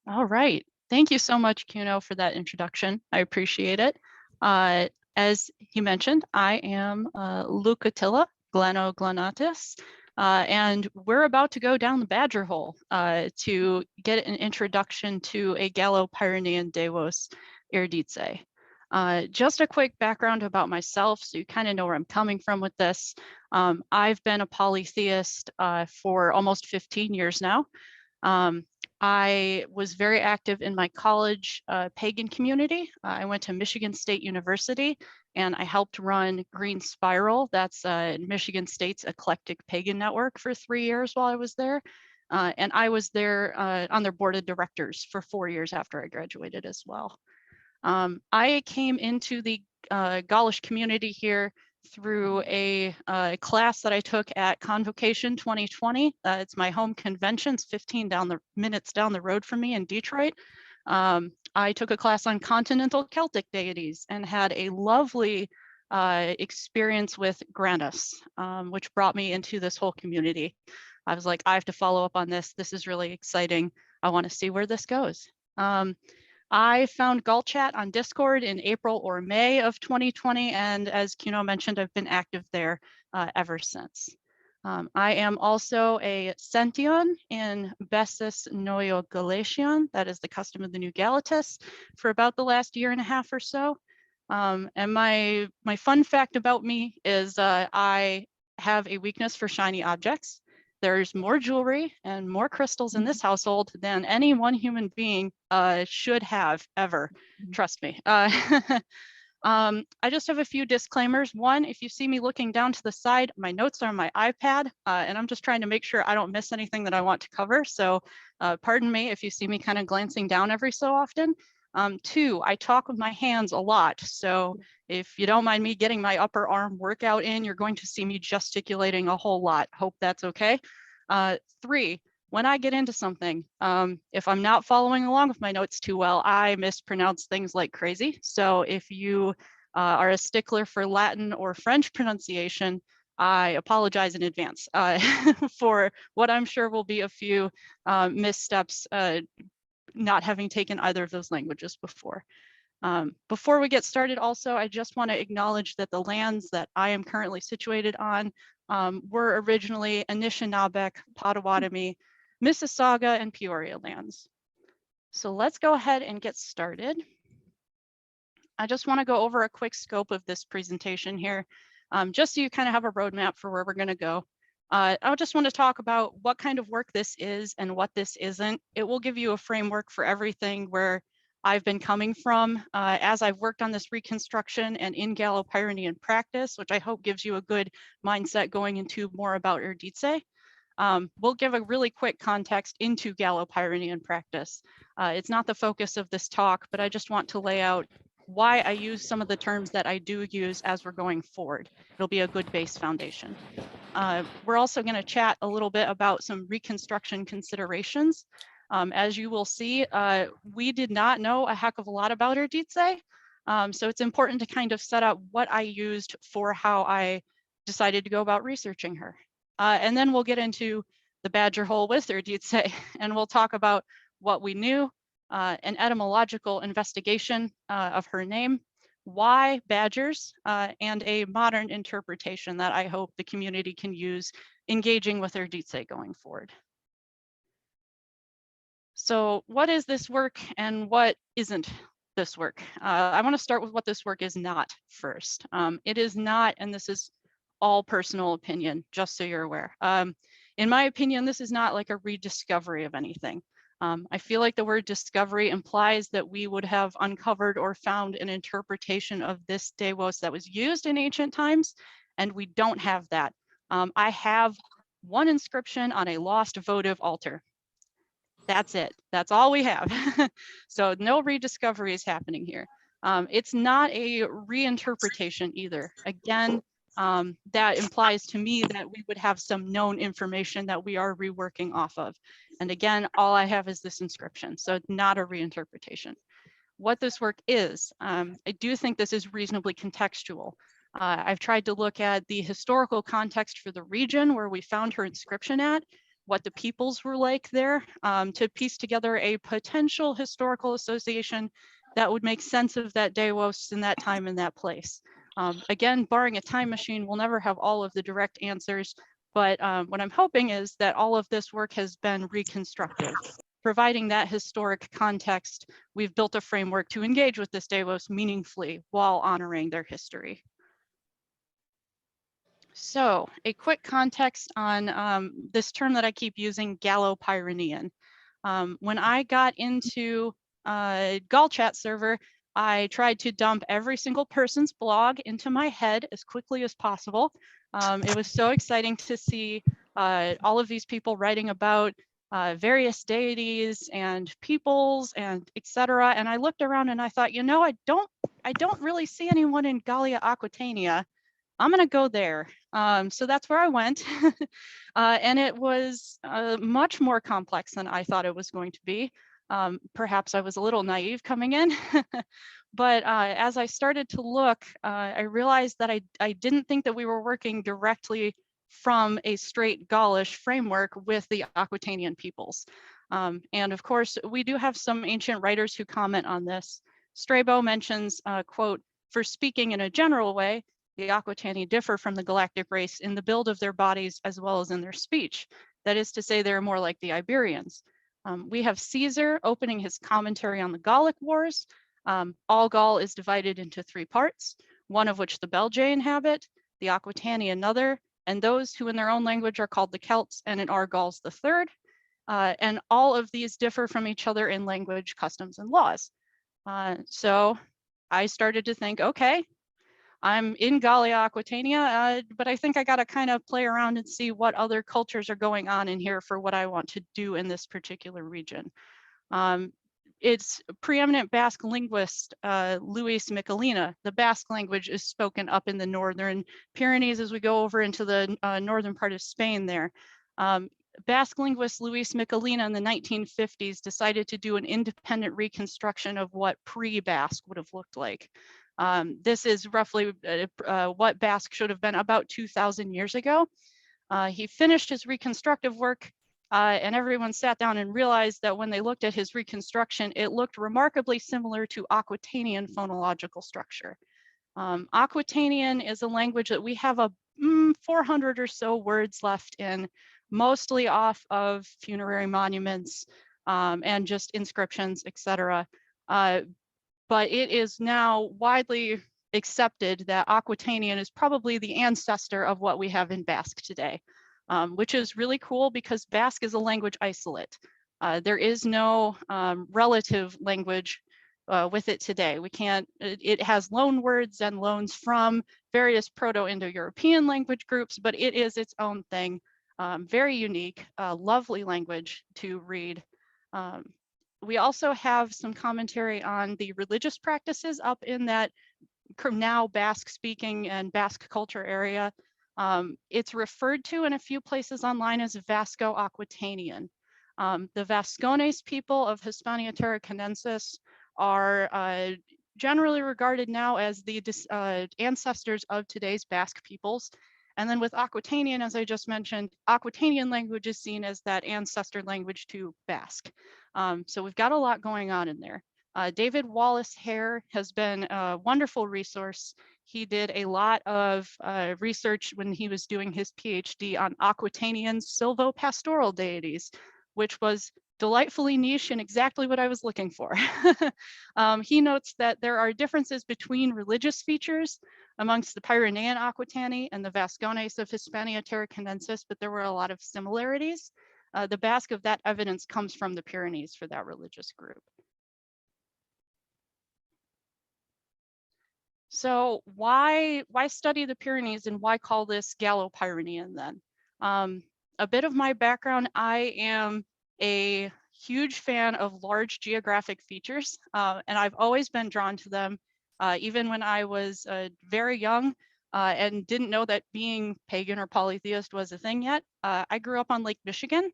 All right. Thank you so much, Kuno, for that introduction. I appreciate it. As he mentioned, I am Lucotillâ Glanoglannâtis, and we're about to go down the badger hole to get an introduction to a Gallo-Pyrenean Dêuos Erditze. Just a quick background about myself, so you kind of know where I'm coming from with this. I've been a polytheist for almost 15 years now. I was very active in my college pagan community. I went to Michigan State University and I helped run Green Spiral. That's Michigan State's eclectic pagan network for 3 years while I was there. And I was there on their board of directors for 4 years after I graduated as well. I came into the Gaulish community here through a class that I took at Convocation 2020. It's my home convention. It's 15 minutes down the road from me in Detroit. I took a class on continental Celtic deities and had a lovely experience with Granus, which brought me into this whole community. I was like, I have to follow up on this. This is really exciting. I want to see where this goes. I found Gaul Chat on Discord in April or May of 2020, and as Kuno mentioned, I've been active there ever since. I am also a Sention in Bessis Noio Galatian, that is the custom of the New Galatis, for about the last year and a half or so. And my fun fact about me is I have a weakness for shiny objects. There's more jewelry and more crystals in this household than any one human being should have ever. Trust me. I just have a few disclaimers. One, if you see me looking down to the side, my notes are on my iPad, and I'm just trying to make sure I don't miss anything that I want to cover. So pardon me if you see me kind of glancing down every so often. Two, I talk with my hands a lot. So if you don't mind me getting my upper arm workout in, you're going to see me gesticulating a whole lot. Hope that's okay. Three, when I get into something, if I'm not following along with my notes too well, I mispronounce things like crazy. So if you are a stickler for Latin or French pronunciation, I apologize in advance for what I'm sure will be a few missteps, not having taken either of those languages before. Before we get started also, I just want to acknowledge that the lands that I am currently situated on were originally Anishinaabe, Potawatomi, Mississauga, and Peoria lands. So let's go ahead and get started. I just want to go over a quick scope of this presentation here, just so you kind of have a roadmap for where we're going to go. I just want to talk about what kind of work this is and what this isn't. It will give you a framework for everything where I've been coming from as I've worked on this reconstruction and in Gallo-Pyrenean practice, which I hope gives you a good mindset going into more about Erditze. We'll give a really quick context into Gallo-Pyrenean practice. It's not the focus of this talk, but I just want to lay out why I use some of the terms that I do use as we're going forward. It'll be a good base foundation. We're also going to chat a little bit about some reconstruction considerations. As you will see, we did not know a heck of a lot about Erditze, so it's important to kind of set up what I used for how I decided to go about researching her. And then we'll get into the badger hole with Erditze, and we'll talk about what we knew, an etymological investigation of her name, why badgers, and a modern interpretation that I hope the community can use engaging with Erditze going forward. So what is this work and what isn't this work? I want to start with what this work is not first. It is not, and this is all personal opinion, just so you're aware. In my opinion, this is not like a rediscovery of anything. I feel like the word discovery implies that we would have uncovered or found an interpretation of this Dêuos that was used in ancient times, and we don't have that. I have one inscription on a lost votive altar. That's it. That's all we have. So no rediscovery is happening here. It's not a reinterpretation either. Again, that implies to me that we would have some known information that we are reworking off of. And again, all I have is this inscription, so not a reinterpretation. What this work is, I do think this is reasonably contextual. I've tried to look at the historical context for the region where we found her inscription at. what the peoples were like there, to piece together a potential historical association that would make sense of that Dêuos in that time and that place. Again, barring a time machine, we'll never have all of the direct answers, but what I'm hoping is that all of this work has been reconstructive. Providing that historic context, we've built a framework to engage with this Dêuos meaningfully while honoring their history. So a quick context on this term that I keep using, Gallo-Pyrenean. When I got into Gall chat server, I tried to dump every single person's blog into my head as quickly as possible. It was so exciting to see all of these people writing about various deities and peoples and etc. And I looked around and I thought, you know, I don't really see anyone in Gallia Aquitania. I'm gonna go there. So that's where I went. And it was much more complex than I thought it was going to be. Perhaps I was a little naive coming in, but as I started to look, I realized that I didn't think that we were working directly from a straight Gaulish framework with the Aquitanian peoples. And of course, we do have some ancient writers who comment on this. Strabo mentions, quote, "For speaking in a general way, the Aquitani differ from the galactic race in the build of their bodies as well as in their speech. That is to say, they're more like the Iberians." We have Caesar opening his commentary on the Gallic Wars. All Gaul is divided into 3 parts, one of which the Belgae inhabit, the Aquitani another, and those who in their own language are called the Celts, and in our Gauls the third. And all of these differ from each other in language, customs, and laws. So I started to think, okay, I'm in Gallia Aquitania, but I think I got to kind of play around and see what other cultures are going on in here for what I want to do in this particular region. It's preeminent Basque linguist, Luis Michelena. The Basque language is spoken up in the northern Pyrenees as we go over into the northern part of Spain there. Basque linguist Luis Michelena in the 1950s decided to do an independent reconstruction of what pre-Basque would have looked like. This is roughly what Basque should have been about 2,000 years ago. He finished his reconstructive work and everyone sat down and realized that when they looked at his reconstruction, it looked remarkably similar to Aquitanian phonological structure. Aquitanian is a language that we have a 400 or so words left in, mostly off of funerary monuments and just inscriptions, etc. But it is now widely accepted that Aquitanian is probably the ancestor of what we have in Basque today, which is really cool because Basque is a language isolate. There is no relative language with it today. We can't, it has loan words and loans from various Proto-Indo-European language groups, but it is its own thing. Very unique, lovely language to read. We also have some commentary on the religious practices up in that now Basque speaking and Basque culture area. It's referred to in a few places online as Vasco-Aquitanian. The Vascones people of Hispania Tarraconensis are generally regarded now as the ancestors of today's Basque peoples. And then with Aquitanian, as I just mentioned, Aquitanian language is seen as that ancestor language to Basque. So we've got a lot going on in there. David Wallace Hare has been a wonderful resource. He did a lot of research when he was doing his PhD on Aquitanian silvopastoral deities, which was delightfully niche and exactly what I was looking for. He notes that there are differences between religious features amongst the Pyrenean Aquitani and the Vascones of Hispania Tarraconensis, but there were a lot of similarities. The Basque of that evidence comes from the Pyrenees for that religious group. So why study the Pyrenees and why call this Gallo-Pyrenean then? A bit of my background, I am a huge fan of large geographic features, and I've always been drawn to them, even when I was very young and didn't know that being pagan or polytheist was a thing yet. I grew up on Lake Michigan.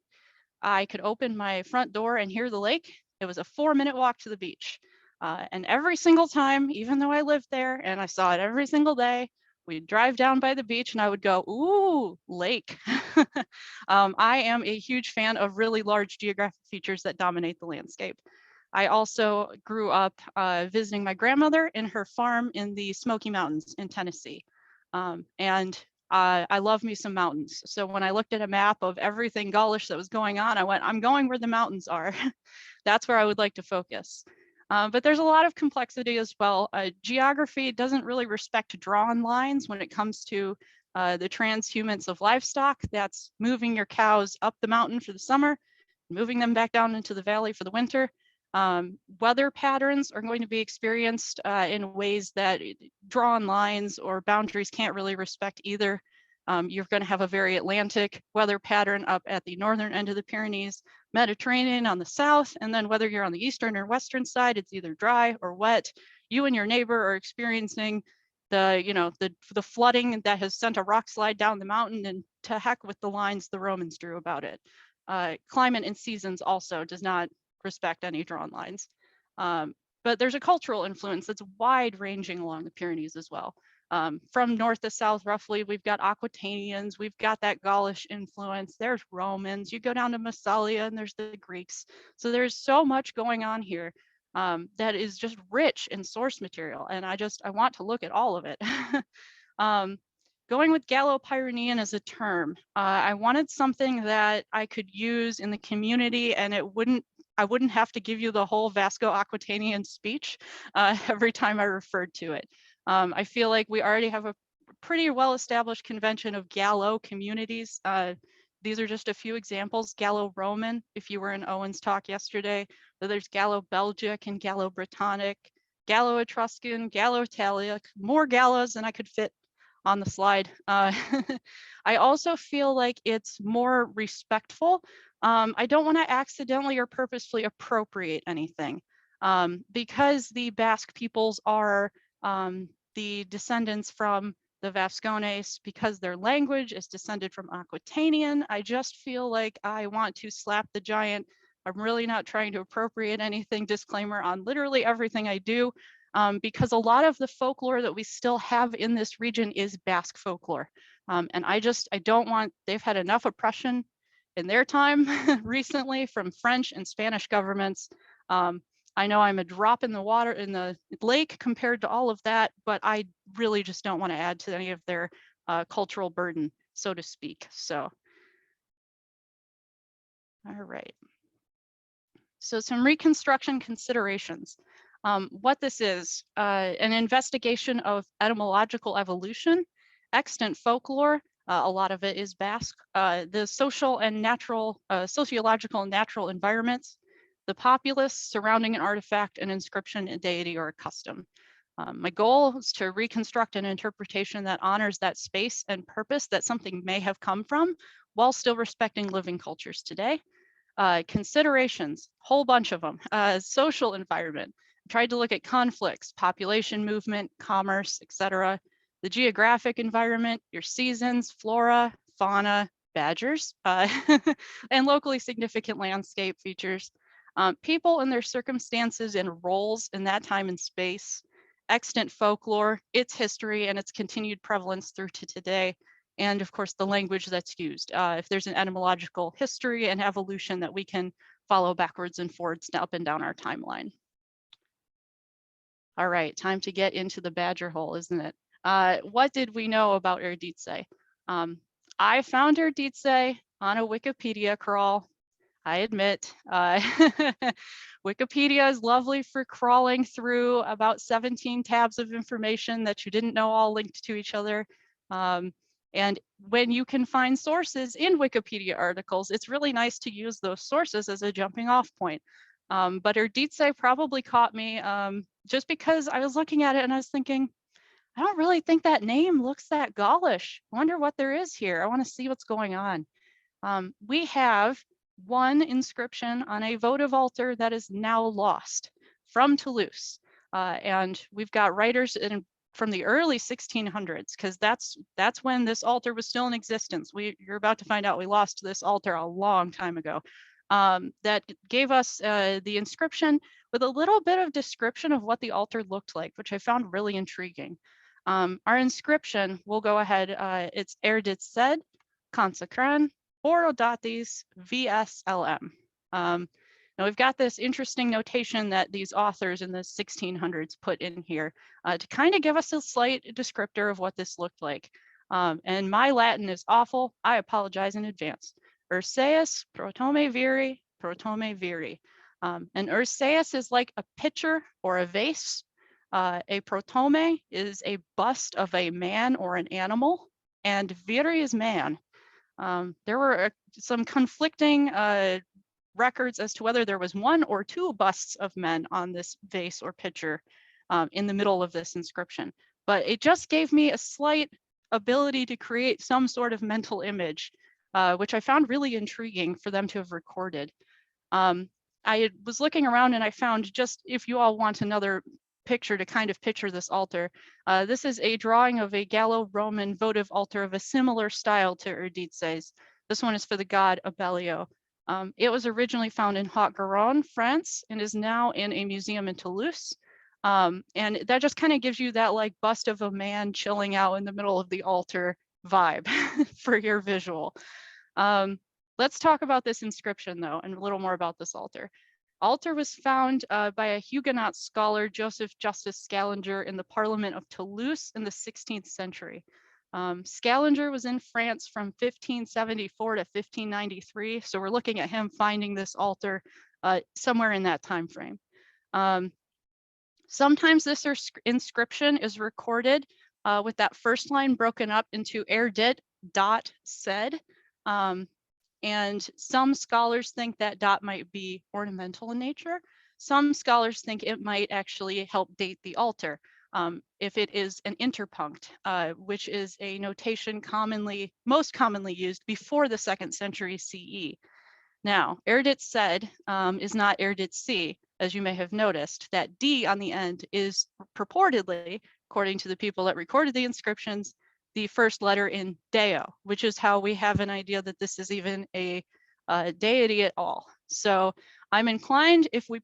I could open my front door and hear the lake. It was a 4-minute walk to the beach. And every single time, even though I lived there and I saw it every single day, we'd drive down by the beach and I would go, ooh, lake. I am a huge fan of really large geographic features that dominate the landscape. I also grew up visiting my grandmother in her farm in the Smoky Mountains in Tennessee. I love me some mountains. So when I looked at a map of everything Gaulish that was going on, I went, I'm going where the mountains are. That's where I would like to focus. But there's a lot of complexity as well. Geography doesn't really respect drawn lines when it comes to the transhumance of livestock. That's moving your cows up the mountain for the summer, moving them back down into the valley for the winter. Weather patterns are going to be experienced in ways that drawn lines or boundaries can't really respect either. You're going to have a very Atlantic weather pattern up at the northern end of the Pyrenees, Mediterranean on the south, and then whether you're on the eastern or western side, it's either dry or wet. You and your neighbor are experiencing the flooding that has sent a rock slide down the mountain, and to heck with the lines the Romans drew about it. Climate and seasons also does not respect any drawn lines. But there's a cultural influence that's wide ranging along the Pyrenees as well. From north to south, roughly, we've got Aquitanians, we've got that Gaulish influence, there's Romans, you go down to Massalia and there's the Greeks. So there's so much going on here that is just rich in source material. And I want to look at all of it. Going with Gallo-Pyrenean as a term, I wanted something that I could use in the community and I wouldn't have to give you the whole Vasco-Aquitanian speech every time I referred to it. I feel like we already have a pretty well-established convention of Gallo communities. These are just a few examples. Gallo-Roman, if you were in Owen's talk yesterday, so there's Gallo-Belgic and Gallo-Britannic, Gallo-Etruscan, Gallo-Italic, more Gallos than I could fit on the slide. I also feel like it's more respectful. I don't want to accidentally or purposefully appropriate anything because the Basque peoples are the descendants from the Vascones, because their language is descended from Aquitanian. I just feel like I want to slap the giant. I'm really not trying to appropriate anything, disclaimer on literally everything I do. Because a lot of the folklore that we still have in this region is Basque folklore. And I don't want, they've had enough oppression in their time recently from French and Spanish governments. I know I'm a drop in the water in the lake compared to all of that, but I really just don't want to add to any of their cultural burden, so to speak. So, all right. So some reconstruction considerations. What this is, an investigation of etymological evolution, extant folklore, a lot of it is Basque, the social and natural, sociological and natural environments, the populace surrounding an artifact, an inscription, a deity, or a custom. My goal is to reconstruct an interpretation that honors that space and purpose that something may have come from, while still respecting living cultures today. Considerations, whole bunch of them. Social environment, tried to look at conflicts, population movement, commerce, etc. The geographic environment, your seasons, flora, fauna, badgers, and locally significant landscape features. People and their circumstances and roles in that time and space, extant folklore, its history and its continued prevalence through to today, and of course the language that's used. If there's an etymological history and evolution that we can follow backwards and forwards up and down our timeline. All right, time to get into the badger hole, isn't it? What did we know about Erditze? I found Erditze on a Wikipedia crawl. I admit, Wikipedia is lovely for crawling through about 17 tabs of information that you didn't know all linked to each other. And when you can find sources in Wikipedia articles, it's really nice to use those sources as a jumping off point. But Erditze probably caught me just because I was looking at it and I was thinking, I don't really think that name looks that Gaulish. I wonder what there is here. I want to see what's going on. We have one inscription on a votive altar that is now lost from Toulouse. And we've got writers from the early 1600s, because that's when this altar was still in existence. You're about to find out we lost this altar a long time ago. That gave us the inscription with a little bit of description of what the altar looked like, which I found really intriguing. Our inscription, we'll go ahead, it's Erditze, Consecran, Borodatis, VSLM. Now we've got this interesting notation that these authors in the 1600s put in here to kind of give us a slight descriptor of what this looked like. And my Latin is awful. I apologize in advance. Urseus protome viri, protome viri. And Urseus is like a pitcher or a vase. A protome is a bust of a man or an animal, and viri is man. There were some conflicting records as to whether there was one or two busts of men on this vase or pitcher in the middle of this inscription. But it just gave me a slight ability to create some sort of mental image, which I found really intriguing for them to have recorded. I was looking around and I found, just if you all want another picture to kind of picture this altar, this is a drawing of a Gallo-Roman votive altar of a similar style to Erditze's. This one is for the god Abellio. It was originally found in Haute-Garonne, France, and is now in a museum in Toulouse. And that just kind of gives you that like bust of a man chilling out in the middle of the altar vibe for your visual. Let's talk about this inscription though, and a little more about this altar. Altar was found by a Huguenot scholar, Joseph Justus Scaliger, in the Parliament of Toulouse in the 16th century. Scaliger was in France from 1574 to 1593, so we're looking at him finding this altar somewhere in that time frame. Sometimes this inscription is recorded with that first line broken up into Erdit dot said, and some scholars think that dot might be ornamental in nature. Some scholars think it might actually help date the altar. If it is an interpunct, which is a notation most commonly used before the 2nd century CE. Now, Erditze is not Erditze, as you may have noticed. That D on the end is purportedly, according to the people that recorded the inscriptions, the first letter in Deo, which is how we have an idea that this is even a deity at all. So I'm inclined, if we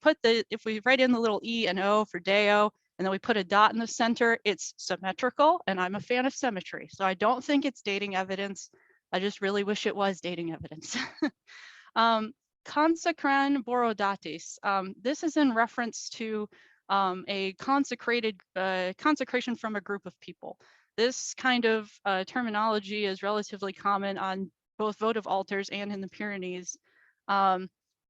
write in the little E and O for Deo, and then we put a dot in the center, it's symmetrical, and I'm a fan of symmetry. So I don't think it's dating evidence. I just really wish it was dating evidence. Consecran Borodatis. This is in reference to a consecration from a group of people. This kind of terminology is relatively common on both votive altars and in the Pyrenees.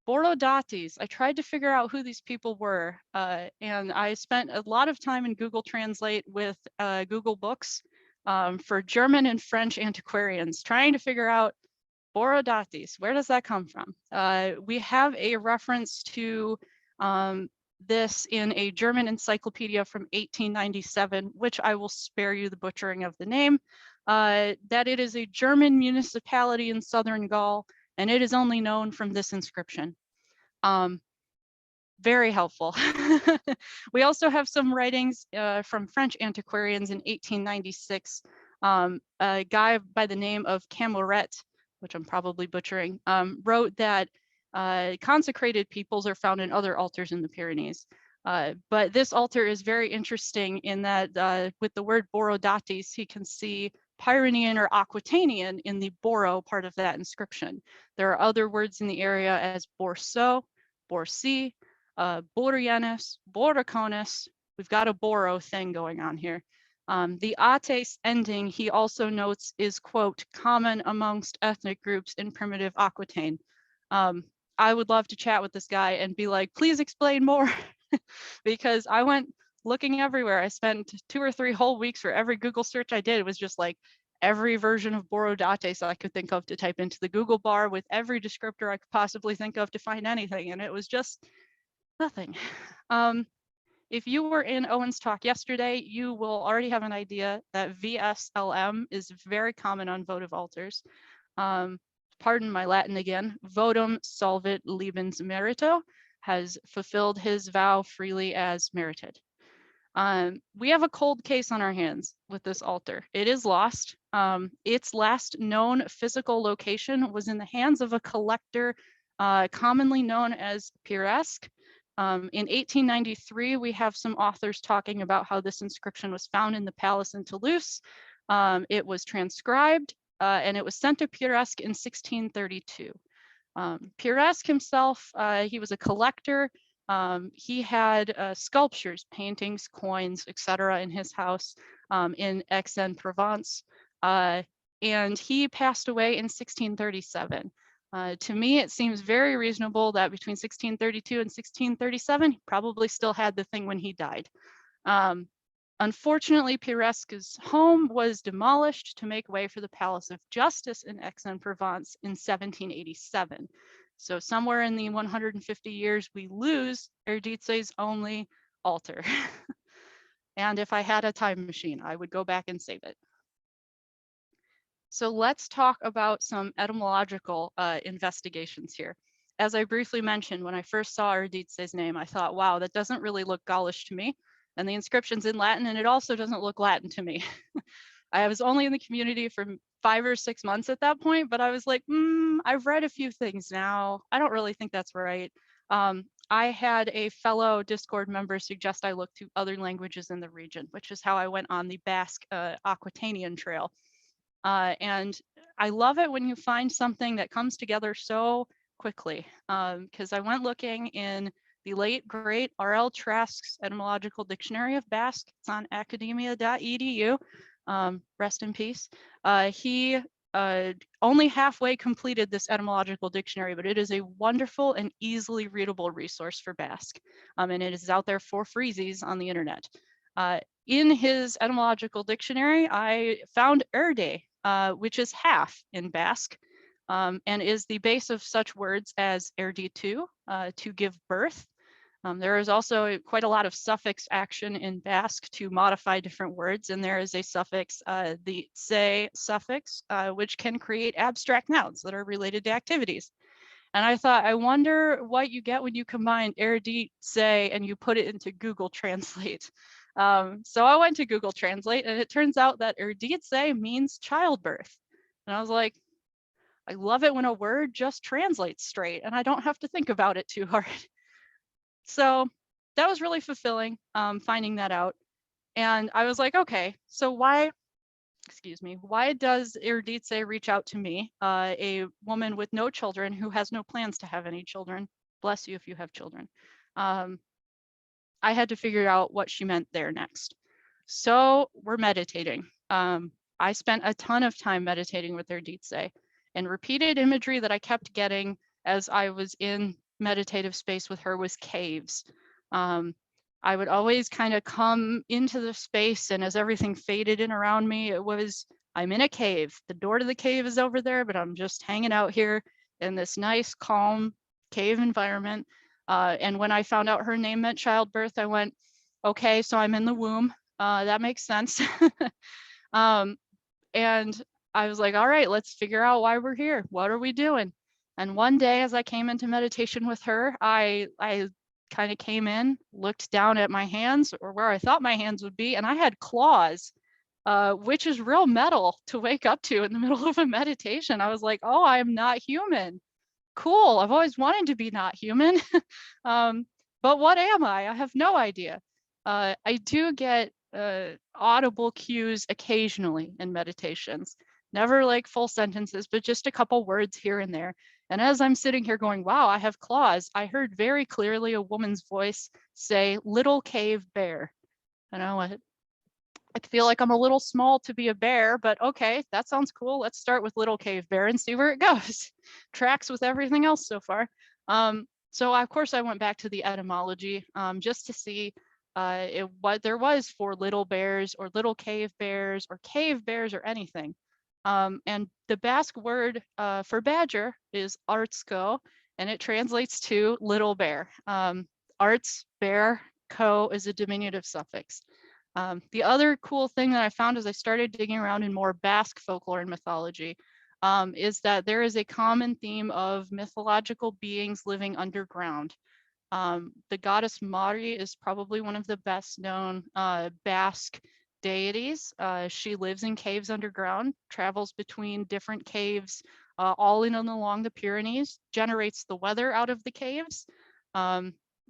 Borodatis, I tried to figure out who these people were, and I spent a lot of time in Google Translate with Google Books for German and French antiquarians, trying to figure out Borodatis, where does that come from? We have a reference to this in a German encyclopedia from 1897, which I will spare you the butchering of the name, that it is a German municipality in southern Gaul, and it is only known from this inscription. Very helpful. We also have some writings from French antiquarians in 1896. A guy by the name of Comreton, which I'm probably butchering, wrote that consecrated peoples are found in other altars in the Pyrenees. But this altar is very interesting in that with the word Borodatis, he can see Pyrenean or Aquitanian in the Boro part of that inscription. There are other words in the area as Borso, Borsi, Borianus, Boroconus. We've got a Boro thing going on here. The ates ending, he also notes, is, quote, common amongst ethnic groups in primitive Aquitaine. I would love to chat with this guy and be like, please explain more, because I went looking everywhere. I spent 2 or 3 whole weeks for every Google search I did. It was just like every version of Borodates I could think of to type into the Google bar with every descriptor I could possibly think of to find anything, and it was just nothing. If you were in Owen's talk yesterday, you will already have an idea that VSLM is very common on votive altars. Pardon my Latin again. Votum solvit libens merito, has fulfilled his vow freely as merited. We have a cold case on our hands with this altar. It is lost. Its last known physical location was in the hands of a collector commonly known as Piresque. In 1893, we have some authors talking about how this inscription was found in the palace in Toulouse. It was transcribed and it was sent to Peyresque in 1632. Peyresque himself, he was a collector. He had sculptures, paintings, coins, etc. in his house in Aix-en-Provence. And he passed away in 1637. To me, it seems very reasonable that between 1632 and 1637, he probably still had the thing when he died. Unfortunately, Peyresque's home was demolished to make way for the Palace of Justice in Aix-en-Provence in 1787. So somewhere in the 150 years, we lose Erditze's only altar. And if I had a time machine, I would go back and save it. So let's talk about some etymological investigations here. As I briefly mentioned, when I first saw Erditze's name, I thought, wow, that doesn't really look Gaulish to me. And the inscription's in Latin, and it also doesn't look Latin to me. I was only in the community for 5 or 6 months at that point, but I was like, I've read a few things now. I don't really think that's right. I had a fellow Discord member suggest I look to other languages in the region, which is how I went on the Basque Aquitanian Trail. And I love it when you find something that comes together so quickly, because I went looking in the late great R.L. Trask's Etymological Dictionary of Basque. It's on academia.edu. Rest in peace. He only halfway completed this etymological dictionary, but it is a wonderful and easily readable resource for Basque. And it is out there for freezies on the internet. In his etymological dictionary, I found erde, which is half in Basque, and is the base of such words as erditu, to give birth. There is also quite a lot of suffix action in Basque to modify different words, and there is a suffix, the tse suffix, which can create abstract nouns that are related to activities. And I thought, I wonder what you get when you combine Erditze and you put it into Google Translate. So I went to Google Translate, and it turns out that Erditze means childbirth. And I was like, I love it when a word just translates straight and I don't have to think about it too hard. So that was really fulfilling, finding that out. And I was like, okay, so why does Erditze reach out to me, a woman with no children who has no plans to have any children? Bless you if you have children. I had to figure out what she meant there next. So we're meditating. I spent a ton of time meditating with Erditze, and repeated imagery that I kept getting as I was in meditative space with her was caves. I would always kind of come into the space, and as everything faded in around me, it was, I'm in a cave. The door to the cave is over there, but I'm just hanging out here in this nice, calm cave environment. And when I found out her name meant childbirth, I went, okay, so I'm in the womb. That makes sense. And I was like, all right, let's figure out why we're here. What are we doing? And one day as I came into meditation with her, I kind of came in, looked down at my hands, or where I thought my hands would be, and I had claws, which is real metal to wake up to in the middle of a meditation. I was like, oh, I'm not human. Cool, I've always wanted to be not human. But what am I? I have no idea. I do get audible cues occasionally in meditations, never like full sentences, but just a couple words here and there. And as I'm sitting here going, wow, I have claws, I heard very clearly a woman's voice say, little cave bear. And I went, I feel like I'm a little small to be a bear, but okay, that sounds cool. Let's start with little cave bear and see where it goes. Tracks with everything else so far. So of course I went back to the etymology just to see what there was for little bears or little cave bears or anything. And the Basque word for badger is artzko, and it translates to little bear. Arts, bear, ko is a diminutive suffix. The other cool thing that I found as I started digging around in more Basque folklore and mythology is that there is a common theme of mythological beings living underground. The goddess Mari is probably one of the best known Basque deities. She lives in caves underground, travels between different caves, all in and along the Pyrenees, generates the weather out of the caves.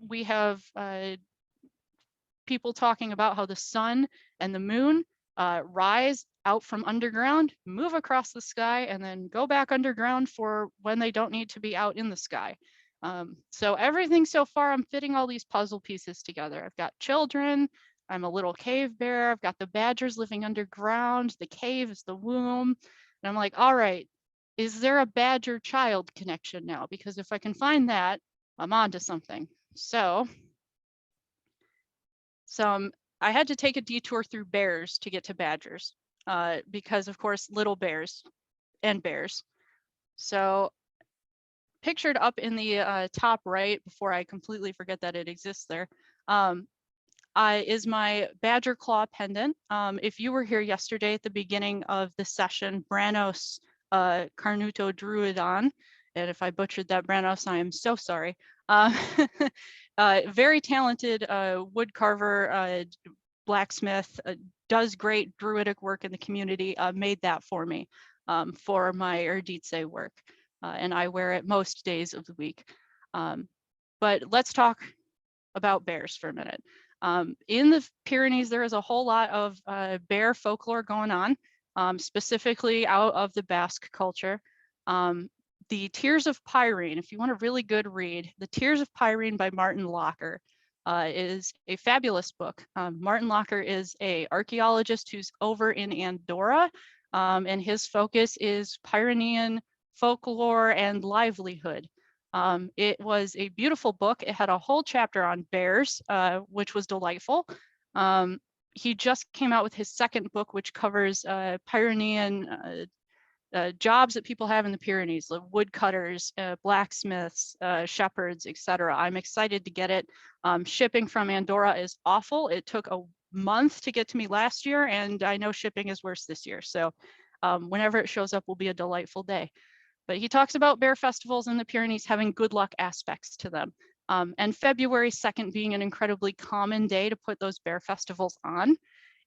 we have people talking about how the sun and the moon rise out from underground, move across the sky, and then go back underground for when they don't need to be out in the sky. So everything so far, I'm fitting all these puzzle pieces together. I've got children, I'm a little cave bear, I've got the badgers living underground, the cave is the womb. And I'm like, all right, is there a badger child connection now? Because if I can find that, I'm onto something. So I had to take a detour through bears to get to badgers, because of course, little bears and bears. So pictured up in the top right, before I completely forget that it exists there, is my badger claw pendant. If you were here yesterday at the beginning of the session, Branos Carnuto Druidon, and if I butchered that, Branos, I am so sorry. Very talented wood carver, blacksmith, does great druidic work in the community, made that for me for my Erditze work. And I wear it most days of the week. But let's talk about bears for a minute. In the Pyrenees, there is a whole lot of bear folklore going on, specifically out of the Basque culture. The Tears of Pyrene, if you want a really good read, The Tears of Pyrene by Martin Locker is a fabulous book. Martin Locker is an archaeologist who's over in Andorra, and his focus is Pyrenean folklore and livelihood. It was a beautiful book. It had a whole chapter on bears, which was delightful. He just came out with his second book, which covers Pyrenean jobs that people have in the Pyrenees, like woodcutters, blacksmiths, shepherds, etc. I'm excited to get it. Shipping from Andorra is awful. It took a month to get to me last year, and I know shipping is worse this year. So whenever it shows up will be a delightful day. But he talks about bear festivals in the Pyrenees having good luck aspects to them. And February 2nd being an incredibly common day to put those bear festivals on.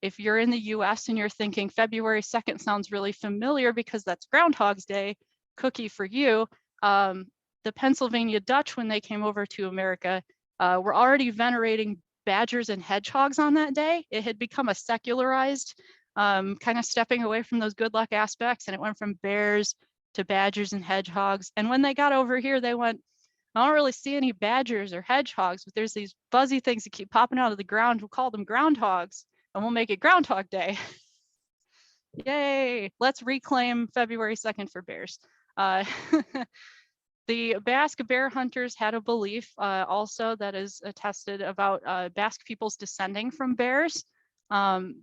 If you're in the US and you're thinking February 2nd sounds really familiar because that's Groundhog's Day, cookie for you, the Pennsylvania Dutch, when they came over to America, were already venerating badgers and hedgehogs on that day. It had become a secularized, kind of stepping away from those good luck aspects, and it went from bears to badgers and hedgehogs. And when they got over here, they went, I don't really see any badgers or hedgehogs, but there's these fuzzy things that keep popping out of the ground. We'll call them groundhogs, and we'll make it Groundhog Day. Yay, let's reclaim February 2nd for bears. The Basque bear hunters had a belief also that is attested about Basque peoples descending from bears.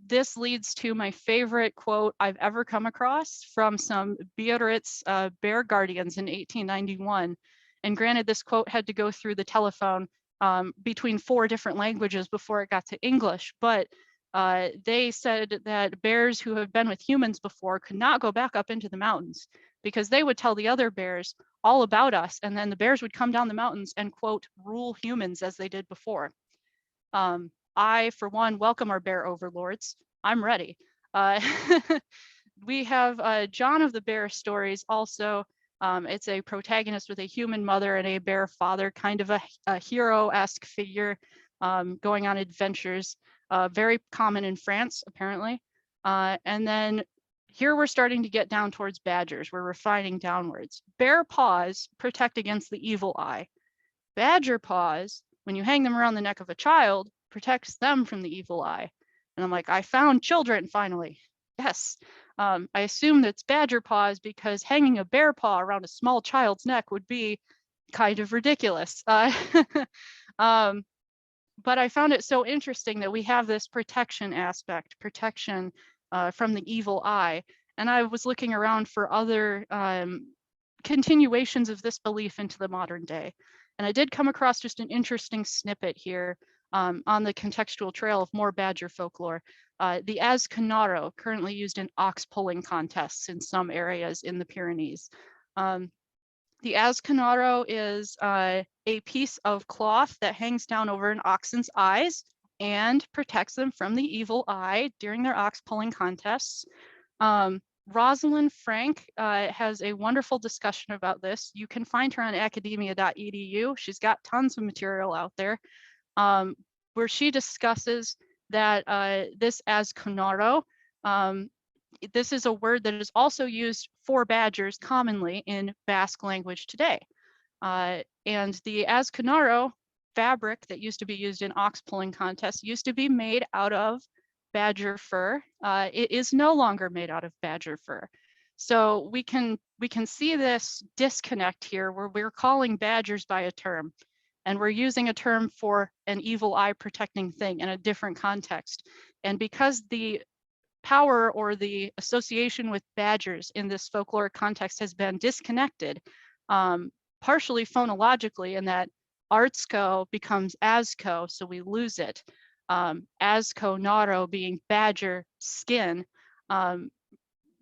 This leads to my favorite quote I've ever come across from some Biarritz bear guardians in 1891. And granted, this quote had to go through the telephone between 4 different languages before it got to English, but they said that bears who have been with humans before could not go back up into the mountains because they would tell the other bears all about us, and then the bears would come down the mountains and, quote, rule humans as they did before. I, for one, welcome our bear overlords. I'm ready. We have John of the Bear Stories also. It's a protagonist with a human mother and a bear father, kind of a hero-esque figure going on adventures. Very common in France, apparently. And then here we're starting to get down towards badgers. We're refining downwards. Bear paws protect against the evil eye. Badger paws, when you hang them around the neck of a child, protects them from the evil eye. And I'm like, I found children finally. Yes. I assume that's badger paws because hanging a bear paw around a small child's neck would be kind of ridiculous. But I found it so interesting that we have this protection aspect, protection from the evil eye. And I was looking around for other continuations of this belief into the modern day. And I did come across just an interesting snippet here on the contextual trail of more badger folklore. The as canaro, currently used in ox pulling contests in some areas in the Pyrenees. The as canaro is a piece of cloth that hangs down over an oxen's eyes and protects them from the evil eye during their ox pulling contests. Rosalind Frank has a wonderful discussion about this. You can find her on academia.edu. She's got tons of material out there where she discusses that this as conaro, this is a word that is also used for badgers commonly in Basque language today. And the as conaro fabric that used to be used in ox pulling contests used to be made out of badger fur. It is no longer made out of badger fur. So we can see this disconnect here where we're calling badgers by a term and we're using a term for an evil eye protecting thing in a different context. And because the power or the association with badgers in this folkloric context has been disconnected, partially phonologically in that artsco becomes asco, so we lose it. Asco naro being badger skin.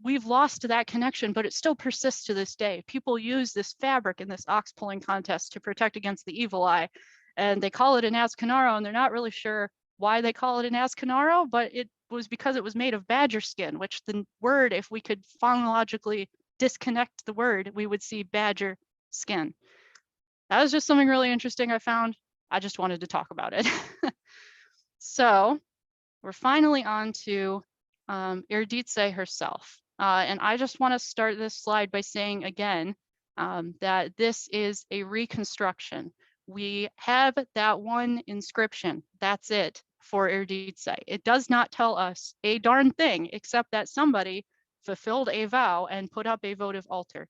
We've lost that connection, but it still persists to this day. People use this fabric in this ox pulling contest to protect against the evil eye, and they call it an ascanaro, and they're not really sure why they call it an ascanaro, but it was because it was made of badger skin, which the word, if we could phonologically disconnect the word, we would see badger skin. That was just something really interesting I found. I just wanted to talk about it. So we're finally on to Erditze herself. And I just want to start this slide by saying again that this is a reconstruction. We have that one inscription. That's it for Erditze. It does not tell us a darn thing except that somebody fulfilled a vow and put up a votive altar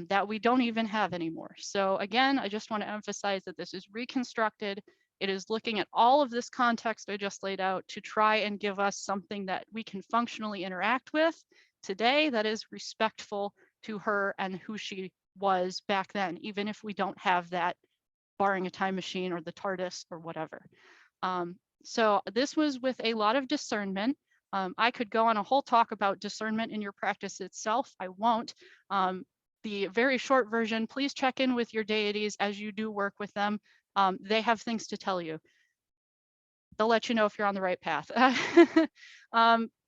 that we don't even have anymore. So again, I just want to emphasize that this is reconstructed. It is looking at all of this context I just laid out to try and give us something that we can functionally interact with today that is respectful to her and who she was back then, even if we don't have that, barring a time machine or the TARDIS or whatever. So this was with a lot of discernment. I could go on a whole talk about discernment in your practice itself. I won't. The very short version, please check in with your deities as you do work with them. They have things to tell you. They'll let you know if you're on the right path.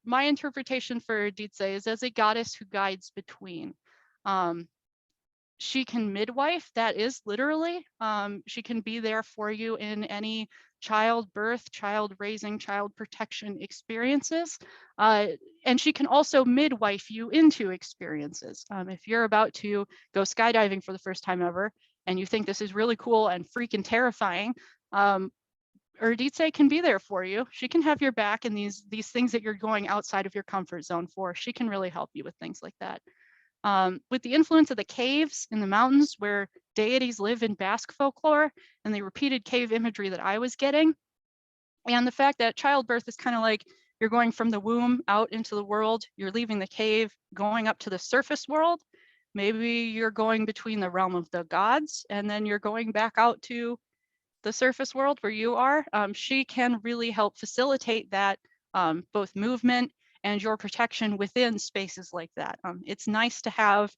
My interpretation for Erditze is as a goddess who guides between. She can midwife, that is literally. She can be there for you in any childbirth, child raising, child protection experiences. And she can also midwife you into experiences. If you're about to go skydiving for the first time ever, and you think this is really cool and freaking terrifying, Erditze can be there for you. She can have your back in these things that you're going outside of your comfort zone for. She can really help you with things like that. With the influence of the caves in the mountains where deities live in Basque folklore and the repeated cave imagery that I was getting, and the fact that childbirth is kind of like you're going from the womb out into the world, you're leaving the cave, going up to the surface world. Maybe you're going between the realm of the gods and then you're going back out to the surface world where you are. She can really help facilitate that, both movement and your protection within spaces like that. It's nice to have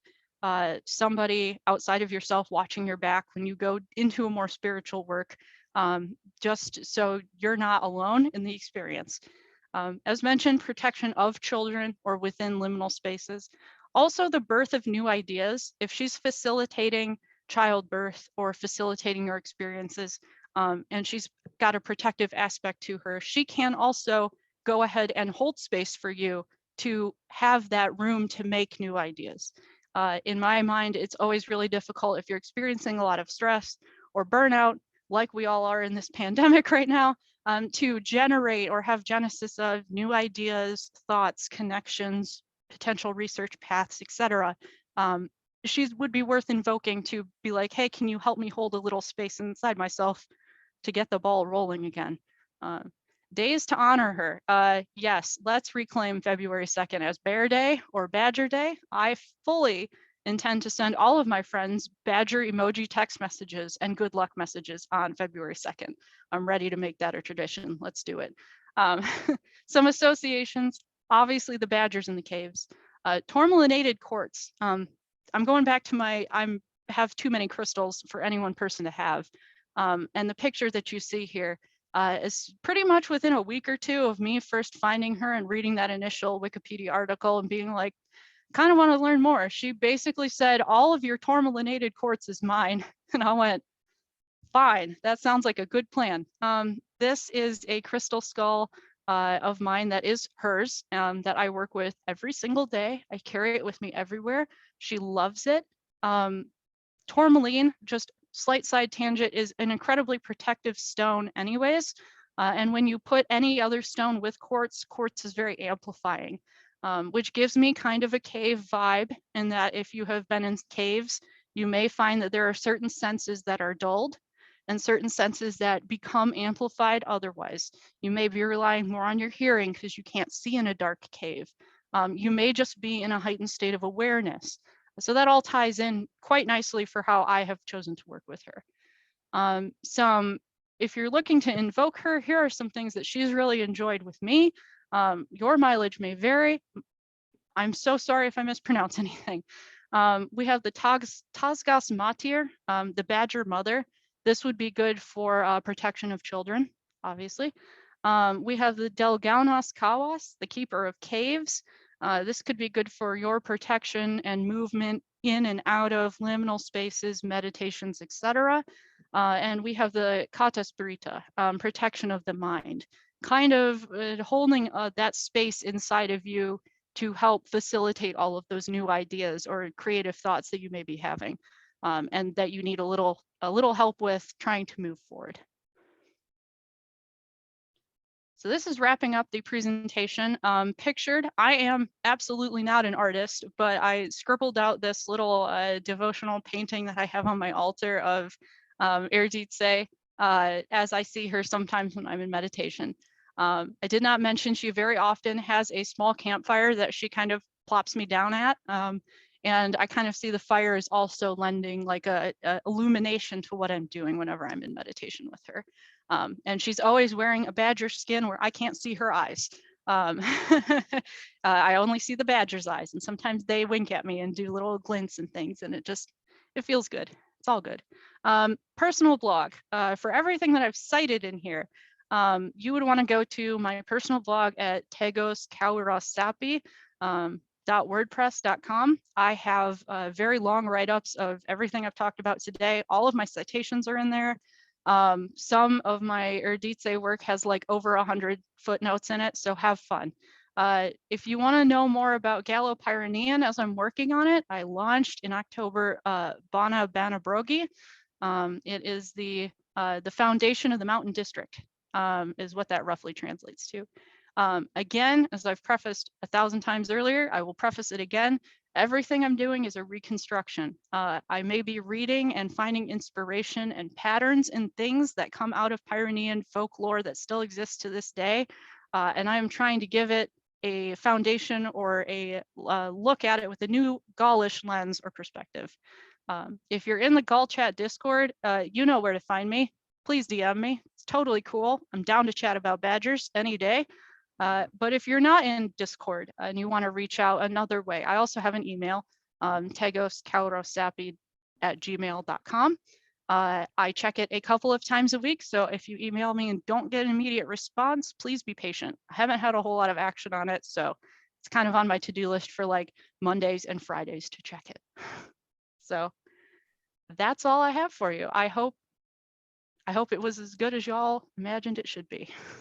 somebody outside of yourself watching your back when you go into a more spiritual work, just so you're not alone in the experience. As mentioned, protection of children or within liminal spaces. Also the birth of new ideas. If she's facilitating childbirth or facilitating your experiences, and she's got a protective aspect to her, she can also go ahead and hold space for you to have that room to make new ideas. In my mind, it's always really difficult if you're experiencing a lot of stress or burnout, like we all are in this pandemic right now, to generate or have genesis of new ideas, thoughts, connections, potential research paths, etc. She would be worth invoking to be like, hey, can you help me hold a little space inside myself to get the ball rolling again? Days to honor her. Yes, let's reclaim February 2nd as Bear Day or Badger Day. I fully intend to send all of my friends badger emoji text messages and good luck messages on February 2nd. I'm ready to make that a tradition. Let's do it. Some associations, obviously the badgers in the caves. Tourmalinated quartz. I'm going back to I have too many crystals for any one person to have. And the picture that you see here is pretty much within a week or two of me first finding her and reading that initial Wikipedia article and being like, kind of want to learn more. She basically said, all of your tourmalinated quartz is mine. And I went, fine, that sounds like a good plan. This is a crystal skull of mine that is hers, that I work with every single day. I carry it with me everywhere. She loves it. Tourmaline, just slight side tangent, is an incredibly protective stone anyways. And when you put any other stone with quartz, quartz is very amplifying, which gives me kind of a cave vibe, in that if you have been in caves, you may find that there are certain senses that are dulled and certain senses that become amplified otherwise. You may be relying more on your hearing because you can't see in a dark cave. You may just be in a heightened state of awareness. So that all ties in quite nicely for how I have chosen to work with her. If you're looking to invoke her, here are some things that she's really enjoyed with me. Your mileage may vary. I'm so sorry if I mispronounce anything. We have the Tasgas Matir, the Badger Mother. This would be good for protection of children, obviously. We have the Delgaunas Kawas, the Keeper of Caves. This could be good for your protection and movement in and out of liminal spaces, meditations, etc. And we have the Kata Spirita, protection of the mind, kind of holding that space inside of you to help facilitate all of those new ideas or creative thoughts that you may be having, and that you need a little help with trying to move forward. So this is wrapping up the presentation. Pictured, I am absolutely not an artist, but I scribbled out this little devotional painting that I have on my altar of Erditze, as I see her sometimes when I'm in meditation. I did not mention she very often has a small campfire that she kind of plops me down at. And I kind of see the fire is also lending like a illumination to what I'm doing whenever I'm in meditation with her. And she's always wearing a badger skin where I can't see her eyes. I only see the badger's eyes, and sometimes they wink at me and do little glints and things, and it feels good. It's all good. Personal blog. For everything that I've cited in here, you would want to go to my personal blog at tegoskaurasapi.wordpress.com. I have very long write-ups of everything I've talked about today. All of my citations are in there. Some of my Erditze work has like over 100 footnotes in it, so have fun. If you want to know more about Gallo-Pyrenean as I'm working on it, I launched in October Bana Banabrogi. It is the foundation of the mountain district, is what that roughly translates to. Again, as I've prefaced 1,000 times earlier, I will preface it again. Everything I'm doing is a reconstruction. I may be reading and finding inspiration and patterns in things that come out of Pyrenean folklore that still exists to this day. And I am trying to give it a foundation or a look at it with a new Gaulish lens or perspective. If you're in the Gaul chat Discord, you know where to find me. Please DM me. It's totally cool. I'm down to chat about badgers any day. But if you're not in Discord and you want to reach out another way, I also have an email, tegoskaurasapi@gmail.com. I check it a couple of times a week, so if you email me and don't get an immediate response, please be patient. I haven't had a whole lot of action on it, so it's kind of on my to-do list for like Mondays and Fridays to check it. So that's all I have for you. I hope it was as good as y'all imagined it should be.